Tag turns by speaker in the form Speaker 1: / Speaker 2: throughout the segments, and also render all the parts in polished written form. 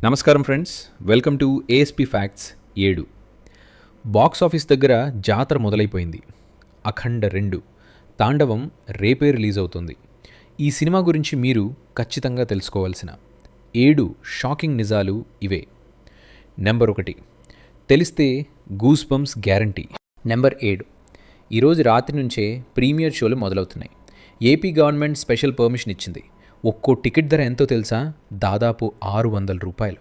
Speaker 1: నమస్కారం friends, welcome to ASP facts 7. Box office దగ్గర జాతర మొదలైపోయింది. అఖండ 2 తాండవం రేపే రిలీజ్ అవుతుంది. ఈ సినిమా గురించి మీరు ఖచ్చితంగా తెలుసుకోవాల్సిన 7 షాకింగ్ నిజాలు ఇవే. నెంబర్ 1, తెలిస్తే గూస్ బంప్స్ గ్యారంటీ. నెంబర్ 7, ఈరోజు రాత్రి నుంచే ప్రీమియర్ షోలు మొదలవుతున్నాయి. ఏపీ గవర్నమెంట్ స్పెషల్ పర్మిషన్ ఇచ్చింది. ఒక్కో టికెట్ ధర ఎంతో తెలుసా? దాదాపు 600 రూపాయలు.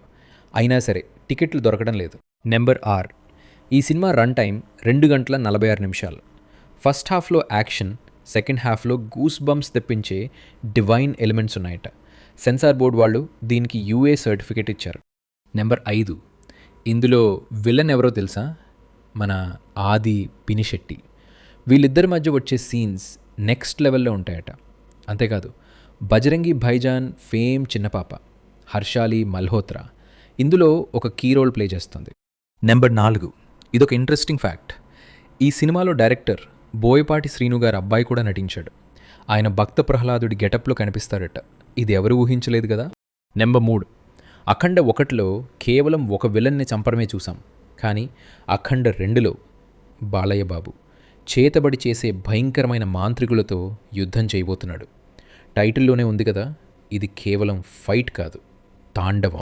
Speaker 1: అయినా సరే టికెట్లు దొరకడం లేదు. నెంబర్ 6, ఈ సినిమా రన్ టైం 2 గంటల 46 నిమిషాలు. ఫస్ట్ హాఫ్లో యాక్షన్, సెకండ్ హాఫ్లో గూస్ బంప్స్ తెప్పించే డివైన్ ఎలిమెంట్స్ ఉన్నాయట. సెన్సార్ బోర్డు వాళ్ళు దీనికి యూఏ సర్టిఫికేట్ ఇచ్చారు. నెంబర్ 5, ఇందులో విలన్ ఎవరో తెలుసా? మన ఆది పినిశెట్టి. వీళ్ళిద్దరి మధ్య వచ్చే సీన్స్ నెక్స్ట్ లెవెల్లో ఉంటాయట. అంతేకాదు, బజరంగి భైజాన్ ఫేమ్ చిన్నపాప హర్షాలి మల్హోత్రా ఇందులో ఒక కీ రోల్ ప్లే చేస్తుంది. నెంబర్ 4, ఇదొక ఇంట్రెస్టింగ్ ఫ్యాక్ట్. ఈ సినిమాలో డైరెక్టర్ బోయపాటి శ్రీను గారు అబ్బాయి కూడా నటించాడు. ఆయన భక్త ప్రహ్లాదుడి గెటప్లో కనిపిస్తాడట. ఇది ఎవరు ఊహించలేదు కదా. నెంబర్ 3, అఖండ 1లో కేవలం ఒక విలన్ని చంపడమే చూసాం. కానీ అఖండ 2లో బాలయ్య బాబు చేతబడి చేసే భయంకరమైన మాంత్రికులతో యుద్ధం చేయబోతున్నాడు. టైటిల్లోనే ఉంది కదా, ఇది కేవలం ఫైట్ కాదు, తాండవం.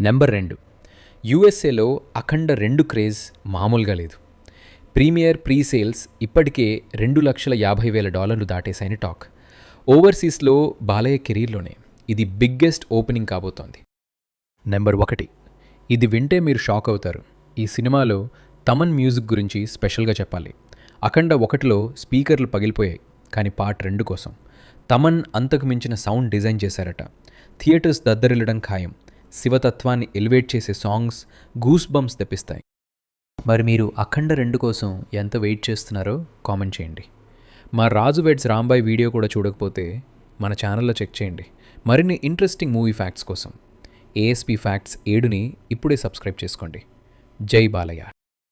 Speaker 1: నెంబర్ 2, యూఎస్ఏలో అఖండ 2 క్రేజ్ మామూలుగా లేదు. ప్రీమియర్ ప్రీ సేల్స్ ఇప్పటికే $250,000 దాటేశాయని టాక్. ఓవర్సీస్లో బాలయ్య కెరీర్లోనే ఇది బిగ్గెస్ట్ ఓపెనింగ్ కాబోతోంది. నెంబర్ 1, ఇది వింటే మీరు షాక్ అవుతారు. ఈ సినిమాలో తమన్ మ్యూజిక్ గురించి స్పెషల్గా చెప్పాలి. అఖండ 1లో స్పీకర్లు పగిలిపోయాయి, కానీ పార్ట్ 2 కోసం తమన్ అంతకు మించిన సౌండ్ డిజైన్ చేశారట. థియేటర్స్ దద్దరిల్లడం ఖాయం. శివతత్వాన్ని ఎలివేట్ చేసే సాంగ్స్ గూస్ బంప్స్ తెప్పిస్తాయి. మరి మీరు అఖండ 2 కోసం ఎంత వెయిట్ చేస్తున్నారో కామెంట్ చేయండి. మా రాజు వెడ్స్ రాంబాయ్ వీడియో కూడా చూడకపోతే మన ఛానల్లో చెక్ చేయండి. మరిన్ని ఇంట్రెస్టింగ్ మూవీ ఫ్యాక్ట్స్ కోసం ఏఎస్పీ ఫ్యాక్ట్స్ 7ని ఇప్పుడే సబ్స్క్రైబ్ చేసుకోండి. జై బాలయ్య.